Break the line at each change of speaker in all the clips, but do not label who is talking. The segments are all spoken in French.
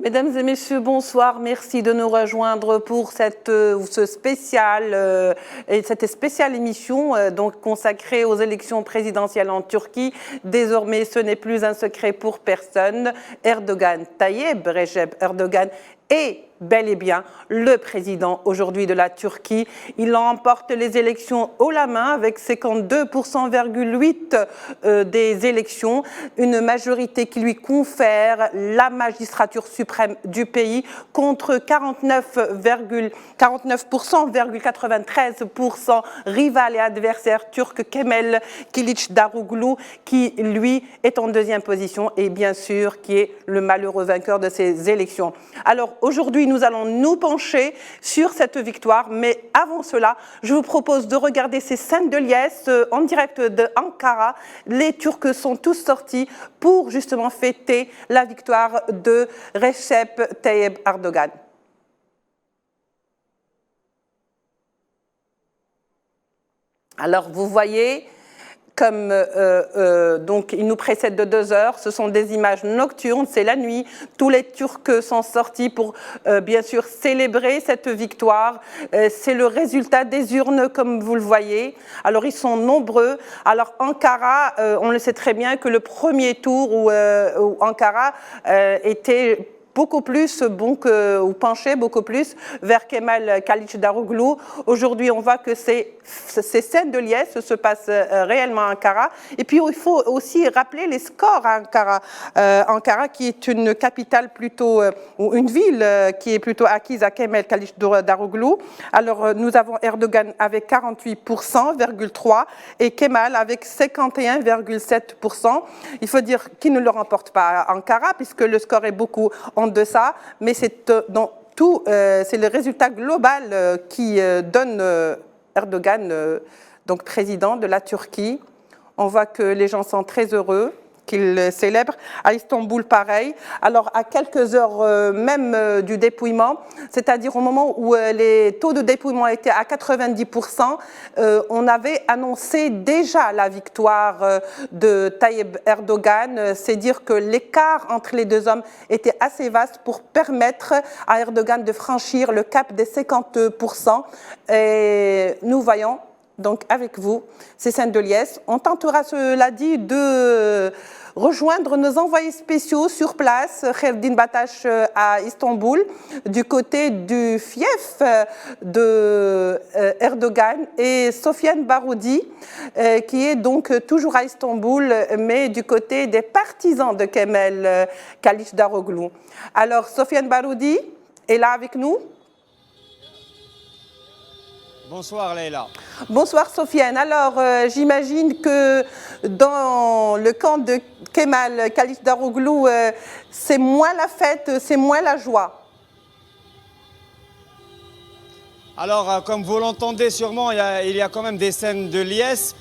Mesdames et messieurs, bonsoir. Merci de nous rejoindre pour cette spéciale émission donc consacrée aux élections présidentielles en Turquie. Désormais, ce n'est plus un secret pour personne. Tayyip Recep Erdogan est bel et bien le président aujourd'hui de la Turquie. Il emporte les élections haut la main avec 52,8% des élections, une majorité qui lui confère la magistrature suprême du pays contre 49,93% rival et adversaire turc Kemal Kılıçdaroğlu qui lui est en deuxième position et bien sûr qui est le malheureux vainqueur de ces élections. Alors aujourd'hui, nous allons nous pencher sur cette victoire, mais avant cela, je vous propose de regarder ces scènes de liesse en direct de Ankara. Les Turcs sont tous sortis pour justement fêter la victoire de Recep Tayyip Erdogan. Alors vous voyez, comme donc il nous précède de 2 heures, ce sont des images nocturnes, c'est la nuit. Tous les Turcs sont sortis pour bien sûr célébrer cette victoire. C'est le résultat des urnes, comme vous le voyez. Alors ils sont nombreux. Alors Ankara, on le sait très bien que le premier tour où Ankara était beaucoup plus ou penché beaucoup plus vers Kemal Kılıçdaroğlu. Aujourd'hui, on voit que ces scènes de liesse se passent réellement à Ankara. Et puis, il faut aussi rappeler les scores à Ankara. Ankara, qui est une capitale plutôt, ou une ville qui est plutôt acquise à Kemal Kılıçdaroğlu. Alors, nous avons Erdogan avec 48,3% et Kemal avec 51,7%. Il faut dire qu'il ne le remporte pas à Ankara, puisque le score est beaucoup en deçà, mais c'est dans tout, c'est le résultat global qui donne Erdogan, donc président de la Turquie. On voit que les gens sont très heureux qu'il célèbre. À Istanbul, pareil. Alors, à quelques heures même du dépouillement, c'est-à-dire au moment où les taux de dépouillement étaient à 90%, on avait annoncé déjà la victoire de Tayyip Erdogan. C'est dire que l'écart entre les deux hommes était assez vaste pour permettre à Erdogan de franchir le cap des 50%. Et nous voyons donc avec vous ces scènes de liesse. On tentera, cela dit, de rejoindre nos envoyés spéciaux sur place, Kherdin Batash à Istanbul, du côté du fief de Erdogan, et Sofiane Baroudi, qui est donc toujours à Istanbul, mais du côté des partisans de Kemal Kılıçdaroğlu. Alors, Sofiane Baroudi est là avec nous.
Bonsoir Leïla.
Bonsoir Sofiane. Alors j'imagine que dans le camp de Kemal Kılıçdaroğlu, c'est moins la fête, c'est moins la joie.
Alors comme vous l'entendez sûrement, il y a quand même des scènes de liesse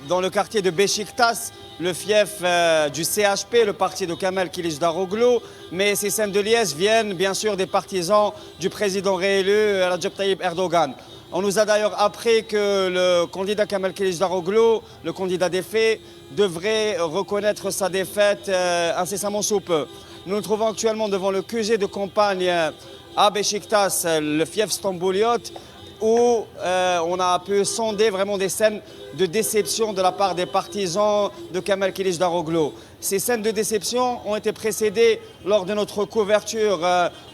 dans le quartier de Beşiktaş, le fief du CHP, le parti de Kemal Kılıçdaroğlu. Mais ces scènes de liesse viennent bien sûr des partisans du président réélu Recep Tayyip Erdogan. On nous a d'ailleurs appris que le candidat Kemal Kılıçdaroğlu, le candidat des faits, devrait reconnaître sa défaite incessamment sous peu. Nous nous trouvons actuellement devant le QG de campagne à Beşiktaş, le fief stambouliote, où on a pu sonder vraiment des scènes de déception de la part des partisans de Kemal Kılıçdaroğlu. Ces scènes de déception ont été précédées lors de notre couverture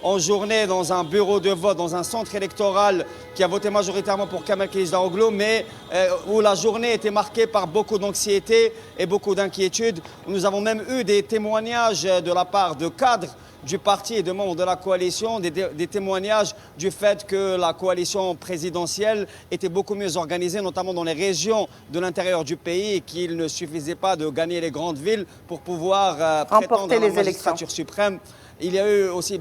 en journée dans un bureau de vote, dans un centre électoral qui a voté majoritairement pour Kemal Kılıçdaroğlu, mais où la journée était marquée par beaucoup d'anxiété et beaucoup d'inquiétude. Nous avons même eu des témoignages de la part de cadres du parti et de membres de la coalition, des témoignages du fait que la coalition présidentielle était beaucoup mieux organisée, notamment dans les régions de l'intérieur du pays, et qu'il ne suffisait pas de gagner les grandes villes pour pouvoir prétendre à la magistrature suprême. Il y a eu aussi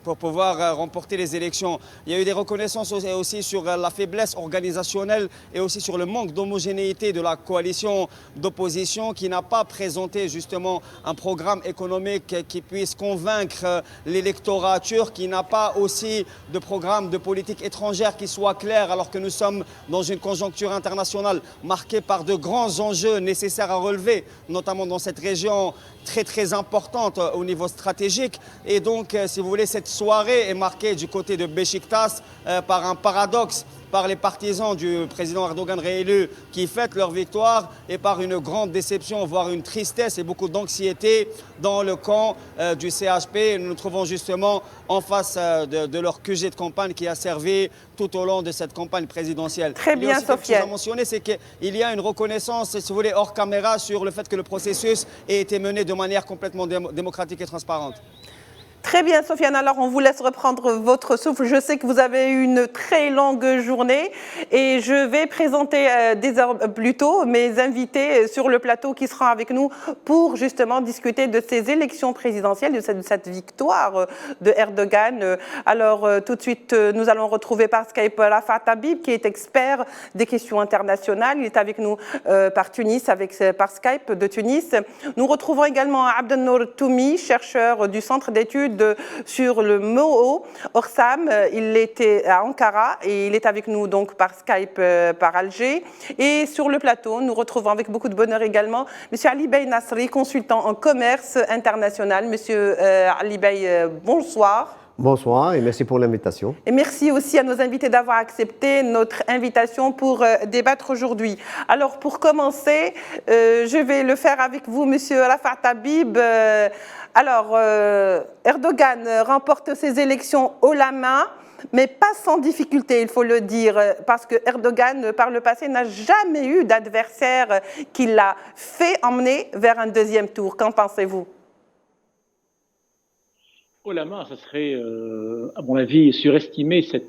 pour pouvoir remporter les élections. Il y a eu des reconnaissances aussi sur la faiblesse organisationnelle et aussi sur le manque d'homogénéité de la coalition d'opposition qui n'a pas présenté justement un programme économique qui puisse convaincre l'électorat turc, qui n'a pas aussi de programme de politique étrangère qui soit clair alors que nous sommes dans une conjoncture internationale marquée par de grands enjeux nécessaires à relever, notamment dans cette région très importante au niveau stratégique. Et donc, si vous voulez, cette soirée est marquée du côté de Beşiktaş par un paradoxe, par les partisans du président Erdogan réélu qui fêtent leur victoire et par une grande déception, voire une tristesse et beaucoup d'anxiété dans le camp du CHP. Nous nous trouvons justement en face de leur QG de campagne qui a servi tout au long de cette campagne présidentielle.
Très bien, Sofiane.
Quelque chose à mentionner, c'est qu'il y a une reconnaissance, si vous voulez, hors caméra sur le fait que le processus ait été mené de manière complètement démocratique et transparente.
Très bien, Sofiane. Alors, on vous laisse reprendre votre souffle. Je sais que vous avez eu une très longue journée et je vais présenter plus tôt mes invités sur le plateau qui seront avec nous pour justement discuter de ces élections présidentielles, de cette victoire de Erdogan. Alors, tout de suite, nous allons retrouver par Skype Rafat Habib, qui est expert des questions internationales. Il est avec nous par Skype de Tunis. Nous retrouvons également Abdelnour Toumi, chercheur du Centre d'études sur le MOO Orsam. Il était à Ankara et il est avec nous donc par Skype par Alger. Et sur le plateau, nous retrouvons avec beaucoup de bonheur également M. Ali Bey Nasri, consultant en commerce international. Monsieur Ali Bey, bonsoir.
Bonsoir et merci pour l'invitation.
Et merci aussi à nos invités d'avoir accepté notre invitation pour débattre aujourd'hui. Alors pour commencer, je vais le faire avec vous, Monsieur Rafat Habib. Erdogan remporte ses élections haut la main, mais pas sans difficulté, il faut le dire, parce que Erdogan, par le passé, n'a jamais eu d'adversaire qui l'a fait emmener vers un deuxième tour. Qu'en pensez-vous ?
Haut la main, ça serait, à mon avis, surestimer ces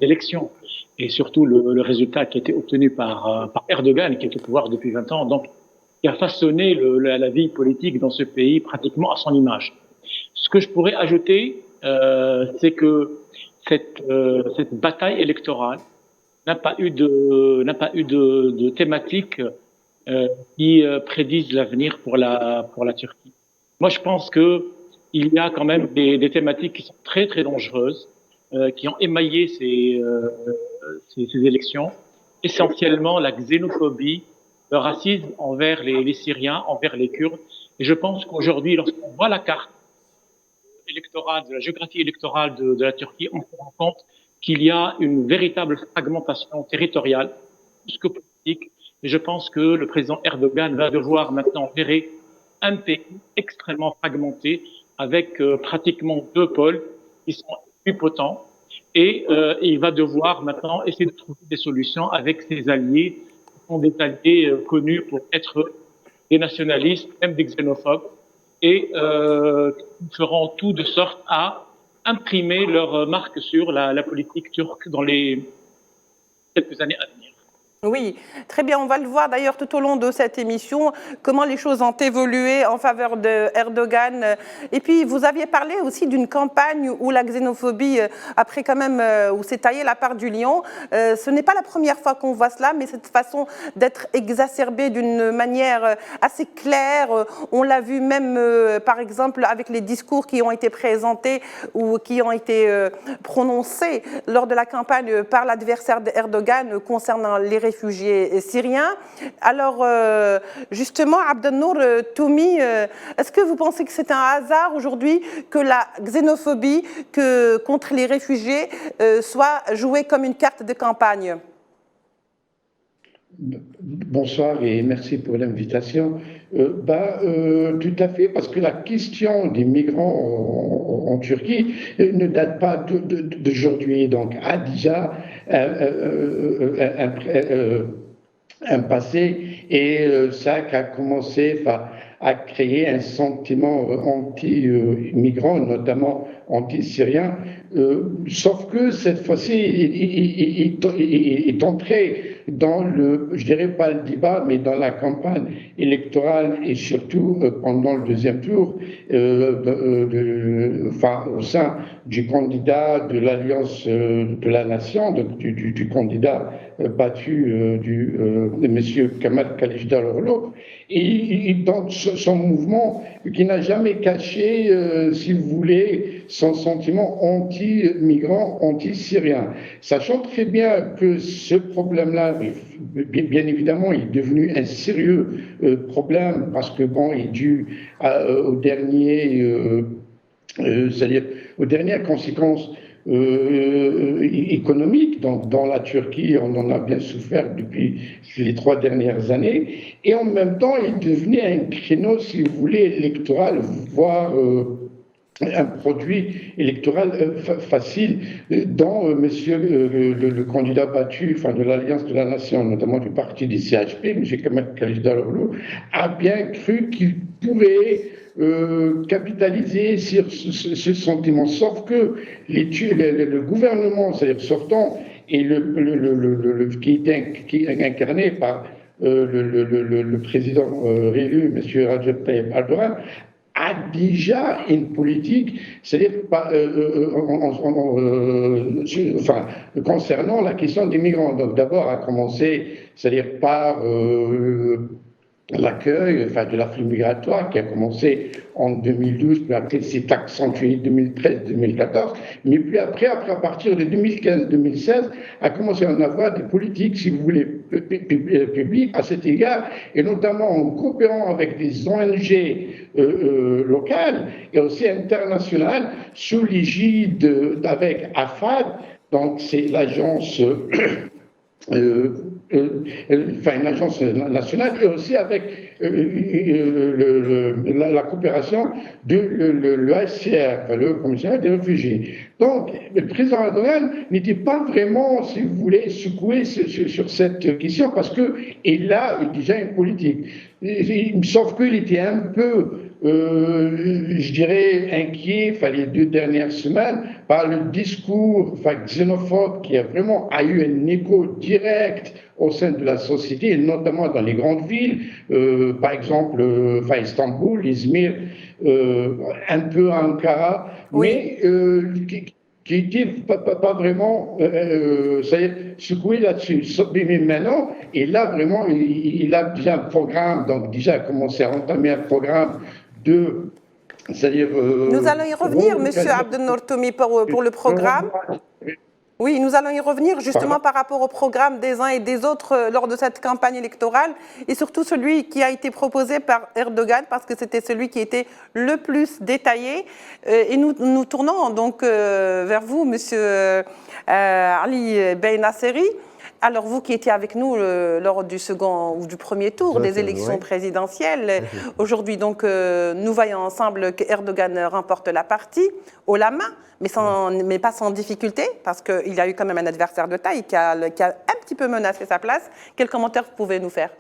élections et surtout le résultat qui a été obtenu par Erdogan, qui est au pouvoir depuis 20 ans, donc qui a façonné la vie politique dans ce pays pratiquement à son image. Ce que je pourrais ajouter, c'est que cette bataille électorale n'a pas eu de thématique qui prédise l'avenir pour la Turquie. Moi, je pense que il y a quand même des thématiques qui sont très dangereuses, qui ont émaillé ces élections, essentiellement la xénophobie, le racisme envers les Syriens, envers les Kurdes. Et je pense qu'aujourd'hui, lorsqu'on voit la carte électorale, de la géographie électorale de la Turquie, on se rend compte qu'il y a une véritable fragmentation territoriale, plus que politique. Et je pense que le président Erdogan va devoir maintenant gérer un pays extrêmement fragmenté, avec pratiquement deux pôles qui sont plus potents. Et il va devoir maintenant essayer de trouver des solutions avec ses alliés, qui sont des alliés connus pour être des nationalistes, même des xénophobes, et qui feront tout de sorte à imprimer leur marque sur la politique turque dans les quelques années à venir.
Oui, très bien. On va le voir d'ailleurs tout au long de cette émission, comment les choses ont évolué en faveur de Erdogan. Et puis, vous aviez parlé aussi d'une campagne où la xénophobie, après quand même, où s'est taillé la part du lion. Ce n'est pas la première fois qu'on voit cela, mais cette façon d'être exacerbée d'une manière assez claire. On l'a vu même, par exemple, avec les discours qui ont été présentés ou qui ont été prononcés lors de la campagne par l'adversaire d'Erdogan concernant les réfugiés syriens. Alors, justement, Abdelnour Toumi, est-ce que vous pensez que c'est un hasard aujourd'hui que la xénophobie contre les réfugiés soit jouée comme une carte de campagne ?
Bonsoir et merci pour l'invitation. Tout à fait, parce que la question des migrants en Turquie ne date pas d'aujourd'hui. Donc, a déjà un passé et ça a commencé a créé un sentiment anti-migrant, notamment anti-syrien, sauf que cette fois-ci, il est entré dans je dirais pas le débat, mais dans la campagne électorale et surtout pendant le deuxième tour, au sein du candidat de l'Alliance de la Nation, donc du candidat battu de M. Kamal Kılıçdaroğlu, et dans son mouvement qui n'a jamais caché, si vous voulez, son sentiment anti-migrant, anti-syrien. Sachant très bien que ce problème-là, bien évidemment, est devenu un sérieux problème parce que, bon, il est dû aux dernières conséquences économique. Donc, dans la Turquie, on en a bien souffert depuis les 3 dernières années. Et en même temps, il devenait un créneau, si vous voulez, électoral, voire un produit électoral facile dont monsieur le candidat battu de l'Alliance de la Nation, notamment du parti du CHP, M. Kemal Kılıçdaroğlu, a bien cru qu'il pourrait capitaliser sur ce sentiment. Sauf que le gouvernement, c'est-à-dire sortant, et qui est incarné par le président réélu, M. Recep Tayyip Erdogan, a déjà une politique, c'est-à-dire concernant la question des migrants. Donc d'abord a commencé, c'est-à-dire par l'accueil de l'afflux migratoire qui a commencé en 2012, puis après s'est accentué 2013-2014, mais puis après, à partir de 2015-2016, a commencé à en avoir des politiques, si vous voulez, publiques à cet égard, et notamment en coopérant avec des ONG locales et aussi internationales, sous l'égide avec AFAD, donc c'est l'agence une agence nationale, et aussi avec la coopération de l'OHCR, le commissariat des réfugiés. Donc, le président Erdogan n'était pas vraiment, si vous voulez, secoué sur cette question parce qu'il a déjà une politique. Sauf qu'il était un peu, je dirais, inquiet, les 2 dernières semaines, par le discours xénophobe qui a eu un écho direct au sein de la société, et notamment dans les grandes villes, par exemple Istanbul, Izmir, un peu Ankara, oui. Mais qui n'était pas vraiment secoué là-dessus. Mais maintenant, et là vraiment, il a déjà un programme, donc déjà commencé à entamer un programme de...
Nous allons y revenir, M. Abdenour Toumi, pour le programme. Oui, nous allons y revenir justement par rapport au programme des uns et des autres lors de cette campagne électorale, et surtout celui qui a été proposé par Erdogan, parce que c'était celui qui était le plus détaillé. Et nous tournons donc vers vous, M. Ali Benasseri. Alors, vous qui étiez avec nous lors du second ou du premier tour des élections présidentielles, aujourd'hui, donc, nous voyons ensemble que Erdogan remporte la partie haut la main, mais pas sans difficulté, parce qu'il y a eu quand même un adversaire de taille qui a un petit peu menacé sa place. Quel commentaire vous pouvez nous faire?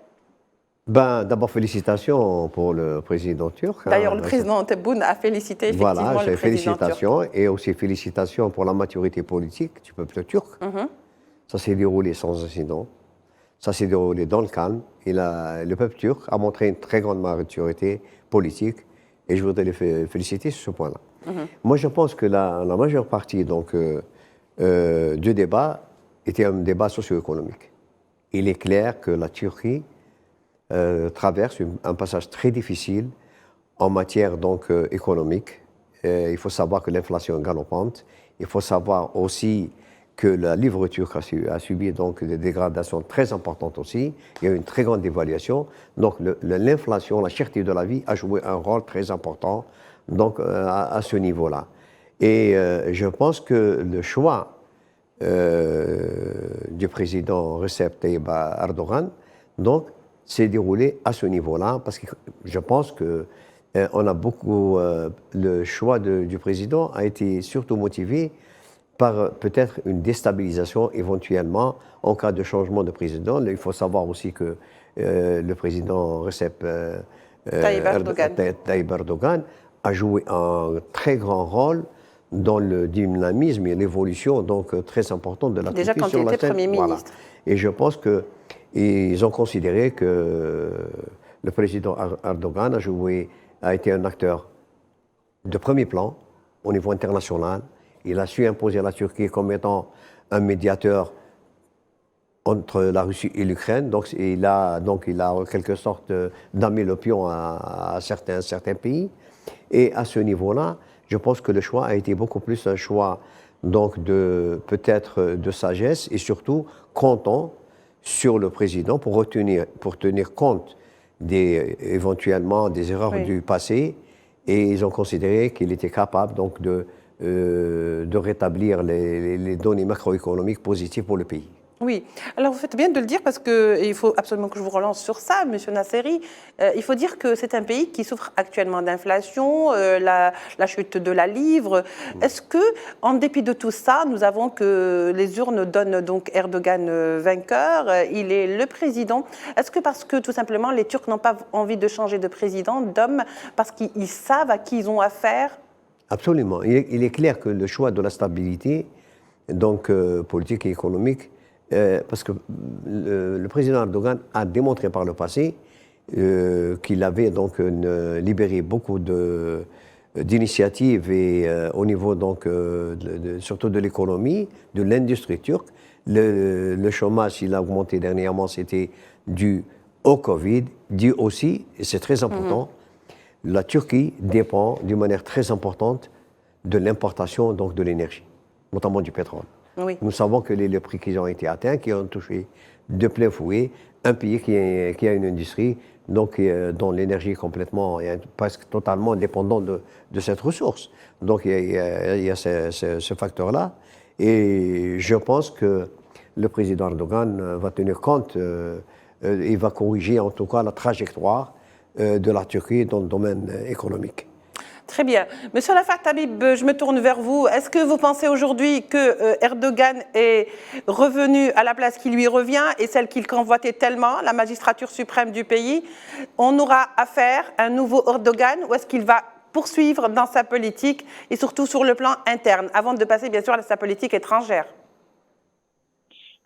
D'abord, félicitations pour le président turc.
D'ailleurs, le président Tebboune a félicité effectivement le président
félicitations turc. Et aussi félicitations pour la maturité politique du peuple turc. Ça s'est déroulé sans incident, ça s'est déroulé dans le calme, et le peuple turc a montré une très grande maturité politique, et je voudrais les féliciter sur ce point-là. Moi, je pense que la majeure partie du débat était un débat socio-économique. Il est clair que la Turquie traverse un passage très difficile en matière économique. Il faut savoir que l'inflation est galopante, il faut savoir aussi que la livre turque a subi des dégradations très importantes aussi. Il y a eu une très grande dévaluation. Donc l'inflation, la cherté de la vie a joué un rôle très important à ce niveau-là. Et je pense que le choix du président Recep Tayyip Erdogan s'est déroulé à ce niveau-là, parce que je pense que le choix du président a été surtout motivé par peut-être une déstabilisation éventuellement en cas de changement de président. Il faut savoir aussi que le président Recep Tayyip Erdogan a joué un très grand rôle dans le dynamisme et l'évolution donc très importante de la
Déjà
Turquie
quand il
sur la
était
scène.
Premier
Voilà.
ministre.
Et je pense qu'ils ont considéré que le président Erdogan a été un acteur de premier plan au niveau international. Il a su imposer la Turquie comme étant un médiateur entre la Russie et l'Ukraine. Donc il a en quelque sorte damé le pion à certains pays. Et à ce niveau-là, je pense que le choix a été beaucoup plus un choix donc peut-être de sagesse et surtout comptant sur le président pour tenir compte éventuellement des erreurs du passé. Et ils ont considéré qu'il était capable donc de rétablir les données macroéconomiques positives pour le pays.
Oui, alors vous faites bien de le dire parce qu'il faut absolument que je vous relance sur ça, Monsieur Nasseri. Il faut dire que c'est un pays qui souffre actuellement d'inflation, la chute de la livre. Est-ce que, en dépit de tout ça, nous avons que les urnes donnent donc Erdogan vainqueur, il est le président. Est-ce que parce que tout simplement les Turcs n'ont pas envie de changer de président, d'homme, parce qu'ils savent à qui ils ont affaire?
Absolument. Il est clair que le choix de la stabilité, donc politique et économique, parce que le président Erdogan a démontré par le passé qu'il avait donc libéré beaucoup d'initiatives et au niveau donc surtout de l'économie, de l'industrie turque. Le chômage, s'il a augmenté dernièrement, c'était dû au Covid, dû aussi, et c'est très important, la Turquie dépend d'une manière très importante de l'importation donc de l'énergie, notamment du pétrole.
Oui.
Nous savons que les prix qui ont été atteints, qui ont touché de plein fouet un pays qui a une industrie donc, dont l'énergie est complètement et presque totalement dépendante de cette ressource. Donc il y a ce facteur-là. Et je pense que le président Erdogan va tenir compte, il va corriger en tout cas la trajectoire de la Turquie dans le domaine économique.
Très bien. Monsieur Rafat Habib, je me tourne vers vous. Est-ce que vous pensez aujourd'hui que Erdogan est revenu à la place qui lui revient et celle qu'il convoitait tellement, la magistrature suprême du pays? On aura affaire à un nouveau Erdogan ou est-ce qu'il va poursuivre dans sa politique et surtout sur le plan interne, avant de passer bien sûr à sa politique étrangère?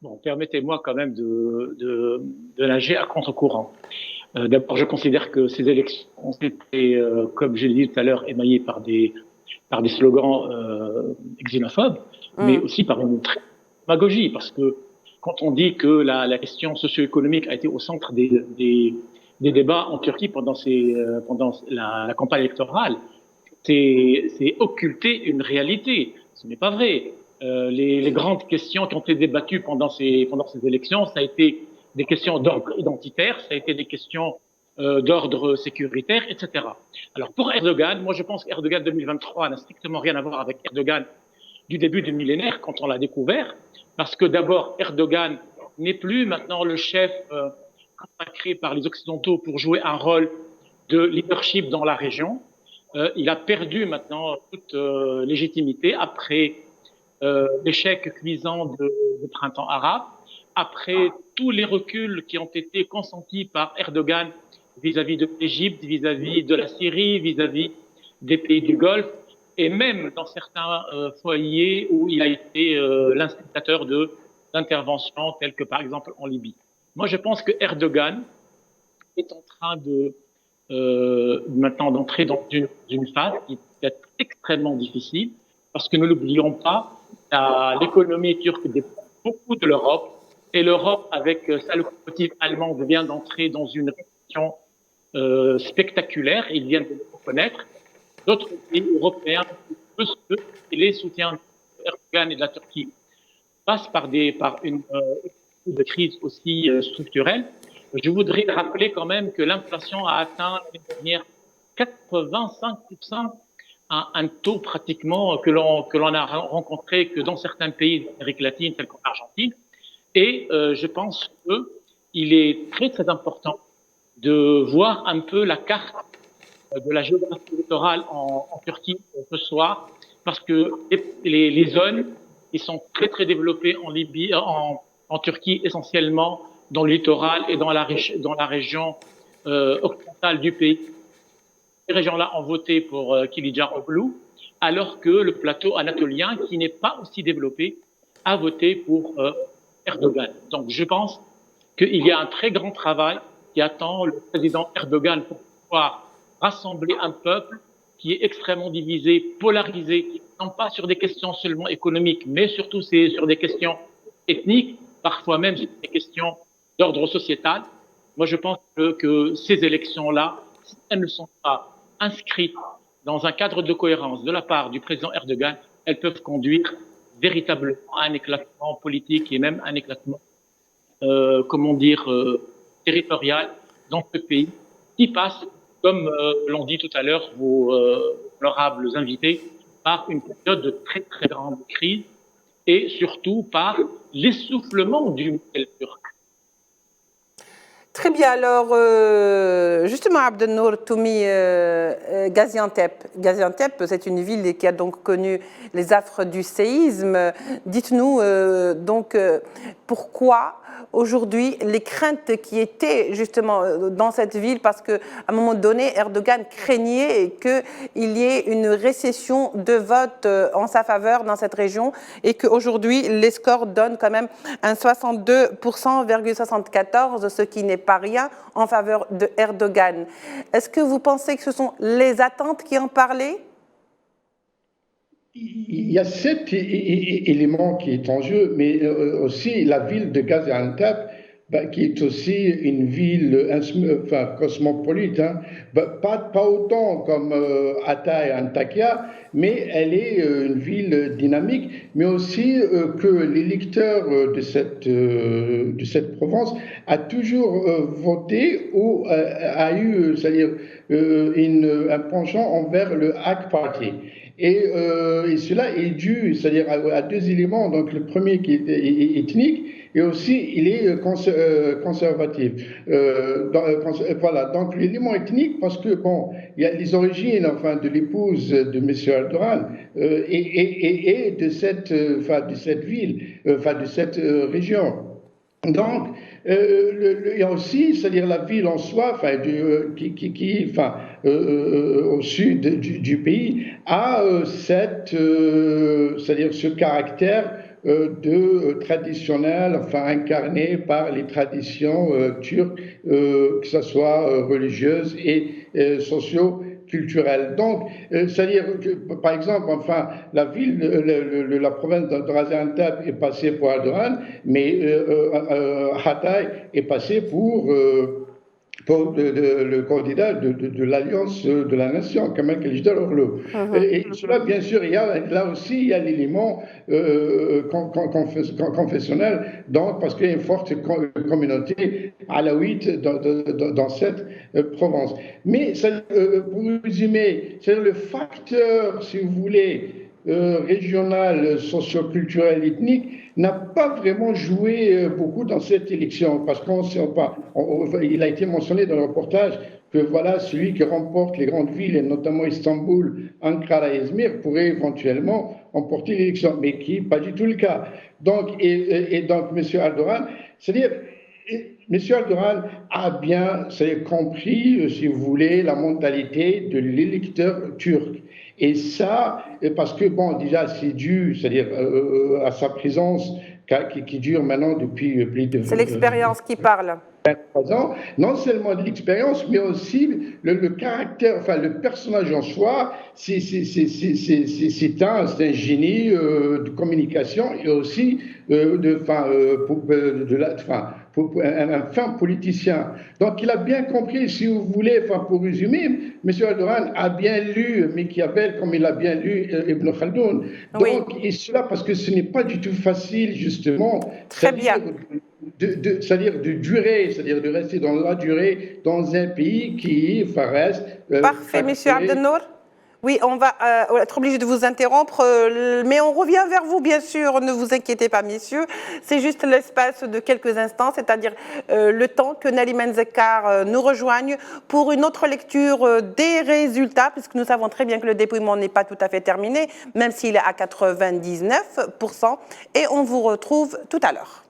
Bon, permettez-moi quand même de nager à contre-courant. D'abord, je considère que ces élections ont été, comme je l'ai dit tout à l'heure, émaillées par des slogans xénophobes, mais aussi par une très démagogie, parce que quand on dit que la question socio-économique a été au centre des débats en Turquie pendant la campagne électorale, c'est occulter une réalité. Ce n'est pas vrai. Les grandes questions qui ont été débattues pendant ces élections, ça a été des questions d'ordre identitaire, ça a été des questions d'ordre sécuritaire, etc. Alors pour Erdogan, moi je pense qu'Erdogan 2023 n'a strictement rien à voir avec Erdogan du début du millénaire, quand on l'a découvert, parce que d'abord Erdogan n'est plus maintenant le chef consacré par les Occidentaux pour jouer un rôle de leadership dans la région. Il a perdu maintenant toute légitimité après l'échec cuisant du printemps arabe, après tous les reculs qui ont été consentis par Erdogan vis-à-vis de l'Égypte, vis-à-vis de la Syrie, vis-à-vis des pays du Golfe, et même dans certains foyers où il a été l'instigateur d'interventions telles que par exemple en Libye. Moi, je pense que Erdogan est en train maintenant d'entrer dans une phase qui est extrêmement difficile, parce que ne l'oublions pas, l'économie turque dépend beaucoup de l'Europe, et l'Europe, avec sa locomotive allemande, vient d'entrer dans une récession spectaculaire, ils viennent de le reconnaître. D'autres pays européens, et les soutiens d'Erdogan et de la Turquie, passent par une crise aussi structurelle. Je voudrais rappeler quand même que l'inflation a atteint l'année dernière 85%, un taux pratiquement que l'on a rencontré que dans certains pays d'Amérique latine, tels qu'en Argentine. Et je pense qu'il est très très important de voir un peu la carte de la géographie électorale en Turquie ce soir, parce que les zones qui sont très très développées en Libye, en Turquie essentiellement dans le littoral et dans la région occidentale du pays. Ces régions-là ont voté pour Kılıçdaroğlu, alors que le plateau anatolien, qui n'est pas aussi développé, a voté pour Erdogan. Donc je pense qu'il y a un très grand travail qui attend le président Erdogan pour pouvoir rassembler un peuple qui est extrêmement divisé, polarisé, non pas sur des questions seulement économiques, mais surtout sur des questions ethniques, parfois même sur des questions d'ordre sociétal. Moi, je pense que ces élections-là, si elles ne sont pas inscrites dans un cadre de cohérence de la part du président Erdogan, elles peuvent conduire véritablement à un éclatement politique et même un éclatement, territorial dans ce pays, qui passe, comme l'ont dit tout à l'heure vos honorables invités, par une période de très très grande crise et surtout par l'essoufflement du modèle turc.
Très bien, alors justement Abdelnour Toumi, Gaziantep. Gaziantep, c'est une ville qui a donc connu les affres du séisme. Dites-nous donc pourquoi aujourd'hui les craintes qui étaient justement dans cette ville, parce qu'à un moment donné, Erdogan craignait qu'il y ait une récession de vote en sa faveur dans cette région et qu'aujourd'hui les scores donnent quand même un 62,74%, ce qui n'est pas rien en faveur de Erdogan. Est-ce que vous pensez que ce sont les attentes qui en parlaient ?
Il y a cet élément qui est en jeu, mais aussi la ville de Gaziantep, qui est aussi une ville cosmopolite, hein, pas autant comme Hatay et Antakya, mais elle est une ville dynamique, mais aussi que l'électeur de cette province a toujours voté ou a eu, c'est-à-dire un penchant envers le AK Party. Et cela est dû, c'est-à-dire à deux éléments. Donc le premier qui est ethnique et aussi il est conservatif. Voilà. Donc l'élément ethnique, parce que bon, il y a les origines, enfin, de l'épouse de M. Erdogan et de cette ville, de cette région. Donc, il y a aussi, c'est-à-dire la ville en soi, au sud du pays, a c'est-à-dire ce caractère traditionnel, incarné par les traditions turques, que ce soit religieuses et socio-culturelles. Donc, c'est-à-dire que, par exemple, la ville, la province de Gaziantep est passée pour Erdogan, mais Hatay est passé pour le candidat de l'Alliance de la Nation, Kemal Kılıçdaroğlu. Et cela, bien sûr, là aussi, il y a l'élément confessionnel, donc, parce qu'il y a une forte communauté alaouite dans cette province. Mais, pour résumer, c'est le facteur, si vous voulez, régional, socio-culturel, ethnique, n'a pas vraiment joué beaucoup dans cette élection, parce il a été mentionné dans le reportage que voilà, celui qui remporte les grandes villes, et notamment Istanbul, Ankara et Izmir, pourrait éventuellement remporter l'élection, mais qui n'est pas du tout le cas. Donc, donc M. Erdogan, c'est-à-dire, M. Erdogan a bien compris, si vous voulez, la mentalité de l'électeur turc. Et ça, parce que, bon, déjà, c'est dû, c'est-à-dire à sa présence qui dure maintenant depuis plus de...
C'est l'expérience qui parle.
23 ans, non seulement de l'expérience, mais aussi le caractère, le personnage en soi, c'est un génie de communication et aussi un fin politicien. Donc il a bien compris, si vous voulez, pour résumer, M. Erdogan a bien lu Machiavel comme il a bien lu Ibn Khaldoun. Donc, oui. Et cela parce que ce n'est pas du tout facile, justement.
Très bien.
C'est-à-dire de durer, c'est-à-dire de rester dans la durée dans un pays qui reste...
Parfait, M. Abdelnour. Oui, on va être obligé de vous interrompre, mais on revient vers vous, bien sûr, ne vous inquiétez pas, messieurs. C'est juste l'espace de quelques instants, c'est-à-dire le temps que Naliman Zekar nous rejoigne pour une autre lecture des résultats, puisque nous savons très bien que le dépouillement n'est pas tout à fait terminé, même s'il est à 99%, et on vous retrouve tout à l'heure.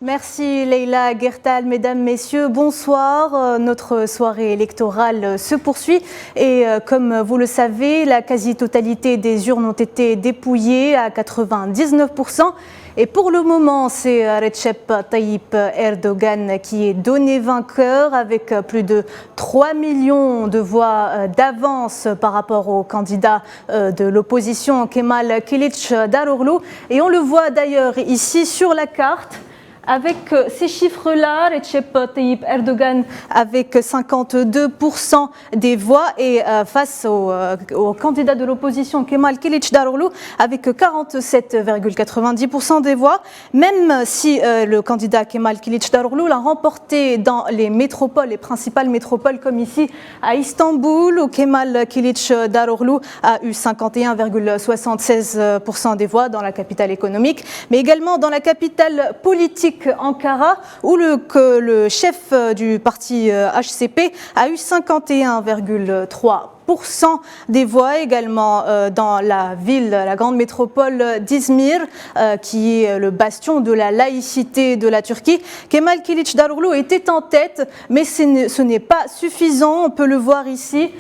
Merci Leïla Guertal, mesdames, messieurs, bonsoir. Notre soirée électorale se poursuit et comme vous le savez, la quasi-totalité des urnes ont été dépouillées à 99%. Et pour le moment, c'est Recep Tayyip Erdogan qui est donné vainqueur avec plus de 3 millions de voix d'avance par rapport au candidat de l'opposition Kemal Kılıçdaroğlu. Et on le voit d'ailleurs ici sur la carte. Avec ces chiffres-là, Recep Tayyip Erdogan avec 52% des voix et face au candidat de l'opposition Kemal Kılıçdaroğlu avec 47,90% des voix. Même si le candidat Kemal Kılıçdaroğlu l'a remporté dans les métropoles, les principales métropoles comme ici à Istanbul, où Kemal Kılıçdaroğlu a eu 51,76% des voix dans la capitale économique, mais également dans la capitale politique Ankara, où le chef du parti HCP a eu 51,3% des voix, également dans la ville, la grande métropole d'Izmir, qui est le bastion de la laïcité de la Turquie. Kemal Kılıçdaroğlu était en tête, mais ce n'est pas suffisant, on peut le voir ici.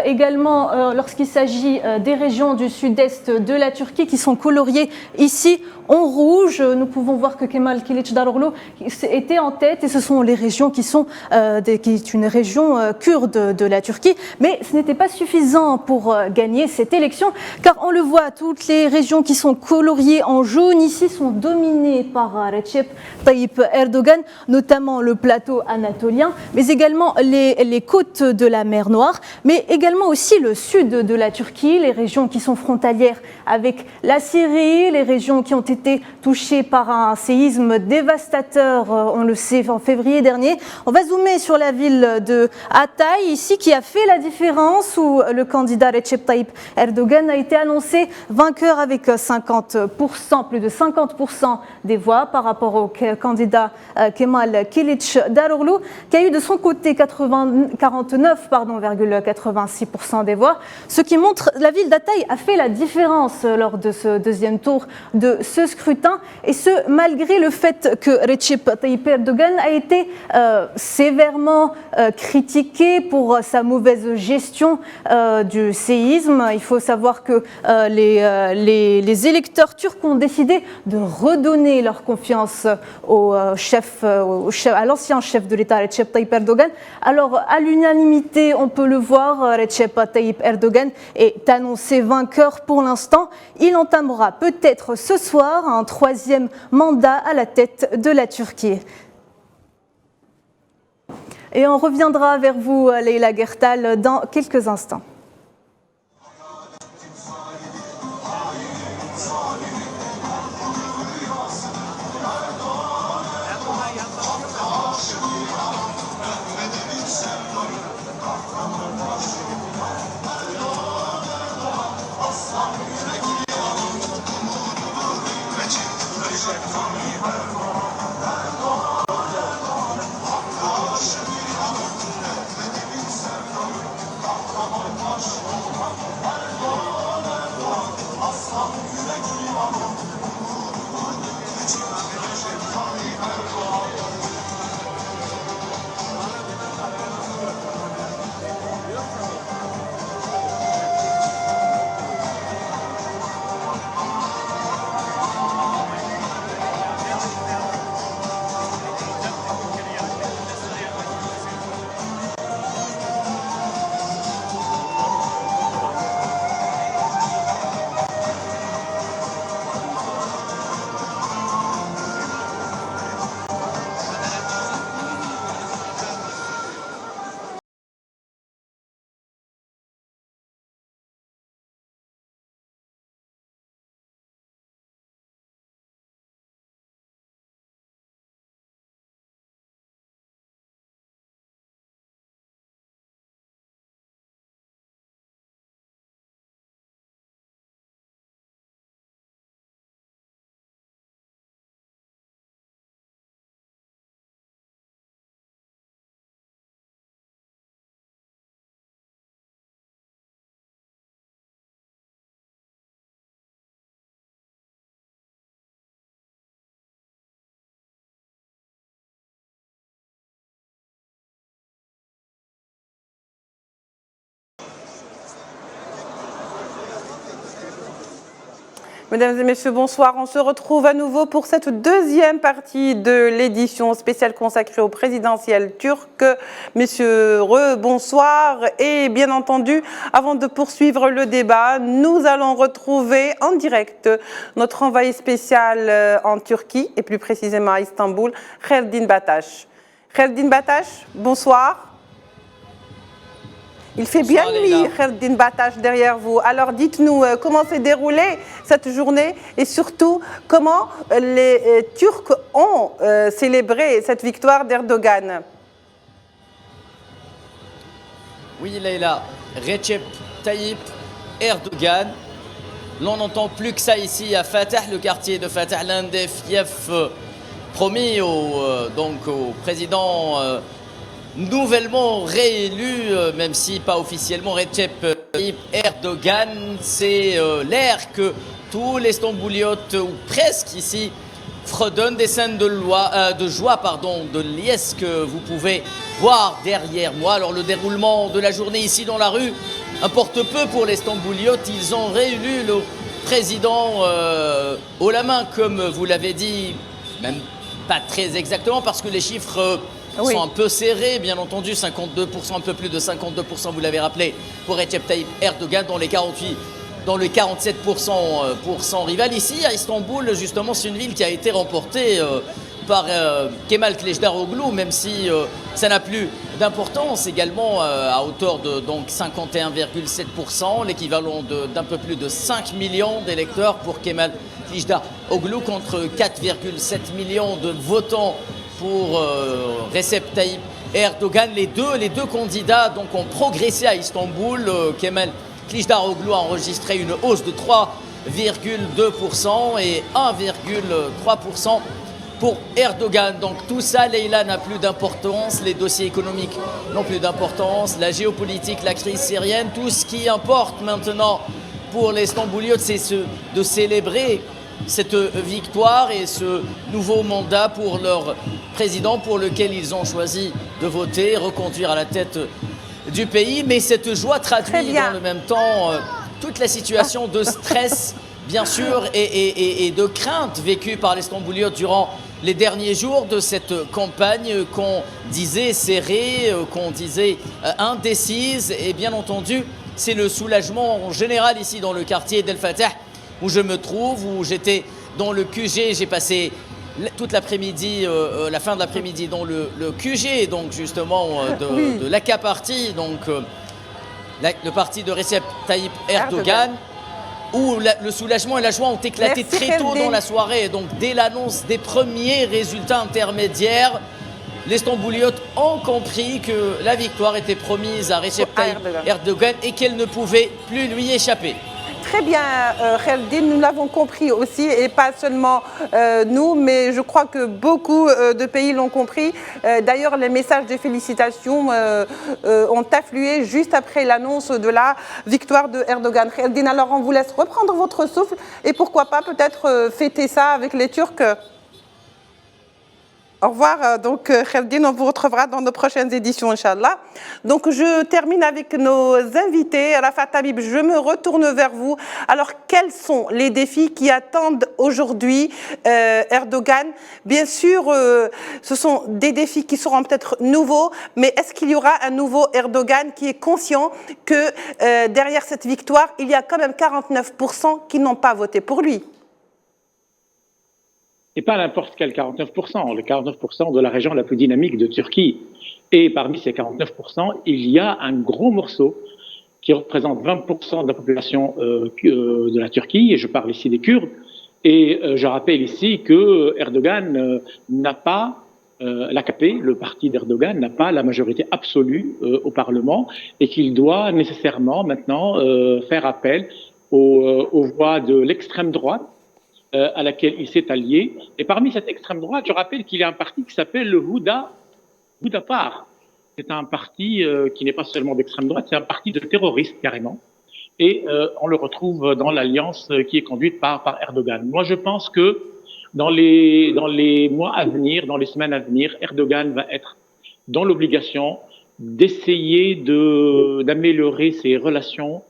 Également, lorsqu'il s'agit des régions du sud-est de la Turquie qui sont coloriées ici en rouge, nous pouvons voir que Kemal Kılıçdaroğlu était en tête et ce sont les régions qui est une région kurde de la Turquie. Mais ce n'était pas suffisant pour gagner cette élection, car on le voit, toutes les régions qui sont coloriées en jaune ici sont dominées par Recep Tayyip Erdogan, notamment le plateau anatolien, mais également les côtes de la mer Noire, mais également aussi le sud de la Turquie, les régions qui sont frontalières avec la Syrie, les régions qui ont été touchées par un séisme dévastateur, on le sait, en février dernier. On va zoomer sur la ville de Hatay, ici, qui a fait la différence, où le candidat Recep Tayyip Erdogan a été annoncé vainqueur avec 50%, plus de 50% des voix par rapport au candidat Kemal Kılıçdaroğlu, qui a eu de son côté 49,86% des voix, ce qui montre que la ville d'Hatay a fait la différence lors de ce deuxième tour de ce scrutin, et ce malgré le fait que Recep Tayyip Erdogan a été sévèrement critiqué pour sa mauvaise gestion du séisme. Il faut savoir que les électeurs turcs ont décidé de redonner leur confiance à l'ancien chef de l'État, Recep Tayyip Erdogan. Alors, à l'unanimité, on peut le voir, Recep Tayyip Erdogan est annoncé vainqueur pour l'instant. Il entamera peut-être ce soir un 3e mandat à la tête de la Turquie. Et on reviendra vers vous, Leïla Gertal, dans quelques instants.
Mesdames et messieurs, bonsoir. On se retrouve à nouveau pour cette deuxième partie de l'édition spéciale consacrée au présidentiel turc. Messieurs, bonsoir. Et bien entendu, avant de poursuivre le débat, nous allons retrouver en direct notre envoyé spécial en Turquie, et plus précisément à Istanbul, Kherdin Batash. Kherdin Batash, bonsoir. Il fait bien nuit, Kherdin Batash, derrière vous. Alors dites-nous comment s'est déroulée cette journée et surtout comment les Turcs ont célébré cette victoire d'Erdogan.
Oui, Leïla, Recep Tayyip Erdogan. L'on n'entend plus que ça ici à Fatah, le quartier de Fatah, l'un des fiefs promis au président nouvellement réélu, même si pas officiellement, Recep Tayyip Erdogan. C'est l'air que tous les Stambouliotes, ou presque ici, fredonnent, des scènes de joie, de liesse que vous pouvez voir derrière moi. Alors le déroulement de la journée ici dans la rue importe peu pour les Stambouliotes. Ils ont réélu le président haut la main, comme vous l'avez dit, même pas très exactement, parce que les chiffres sont un peu serrés, bien entendu, 52%, un peu plus de 52%, vous l'avez rappelé, pour Recep Tayyip Erdogan, dans les 47% pour son rival. Ici, à Istanbul, justement, c'est une ville qui a été remportée par Kemal Kılıçdaroğlu, même si ça n'a plus d'importance, également à hauteur de 51,7%, l'équivalent d'un peu plus de 5 millions d'électeurs pour Kemal Kılıçdaroğlu contre 4,7 millions de votants pour Recep Tayyip Erdogan. Les deux candidats donc, ont progressé à Istanbul. Kemal Kılıçdaroğlu a enregistré une hausse de 3,2% et 1,3% pour Erdogan. Donc tout ça, Leïla, n'a plus d'importance. Les dossiers économiques n'ont plus d'importance. La géopolitique, la crise syrienne, tout ce qui importe maintenant pour les Stambouliotes, c'est de célébrer cette victoire et ce nouveau mandat pour leur président, pour lequel ils ont choisi de voter, reconduire à la tête du pays, mais cette joie traduit dans le même temps toute la situation de stress, bien sûr, et de crainte vécue par les Stambouliotes durant les derniers jours de cette campagne qu'on disait serrée, qu'on disait indécise. Et bien entendu, c'est le soulagement en général ici dans le quartier d'El Fatah où je me trouve, où j'étais dans le QG. J'ai passé toute l'après-midi, la fin de l'après-midi dans le QG, donc justement de l'AKA Party, donc le parti de Recep Tayyip Erdogan, où le soulagement et la joie ont éclaté très tôt dans la soirée. Donc dès l'annonce des premiers résultats intermédiaires, les Stambouliotes ont compris que la victoire était promise à Recep Tayyip Erdogan et qu'elle ne pouvait plus lui échapper.
Très bien, Kheldin, nous l'avons compris aussi, et pas seulement nous, mais je crois que beaucoup de pays l'ont compris. D'ailleurs, les messages de félicitations ont afflué juste après l'annonce de la victoire de Erdogan. Kheldin, alors on vous laisse reprendre votre souffle et pourquoi pas peut-être fêter ça avec les Turcs. Au revoir, donc Kheldin, on vous retrouvera dans nos prochaines éditions, Inch'Allah. Donc je termine avec nos invités. Rafat Habib, je me retourne vers vous. Alors quels sont les défis qui attendent aujourd'hui Erdogan? Bien sûr, ce sont des défis qui seront peut-être nouveaux, mais est-ce qu'il y aura un nouveau Erdogan qui est conscient que derrière cette victoire, il y a quand même 49% qui n'ont pas voté pour lui?
Et pas n'importe quel 49%, le 49% de la région la plus dynamique de Turquie. Et parmi ces 49%, il y a un gros morceau qui représente 20% de la population de la Turquie, et je parle ici des Kurdes. Et je rappelle ici que Erdogan n'a pas, l'AKP, le parti d'Erdogan, n'a pas la majorité absolue au Parlement, et qu'il doit nécessairement maintenant faire appel aux voix de l'extrême droite, à laquelle il s'est allié. Et parmi cette extrême droite, je rappelle qu'il y a un parti qui s'appelle le Hudapar. C'est un parti qui n'est pas seulement d'extrême droite, c'est un parti de terroristes carrément. Et on le retrouve dans l'alliance qui est conduite par Erdogan. Moi, je pense que dans les mois à venir, dans les semaines à venir, Erdogan va être dans l'obligation d'essayer d'améliorer ses relations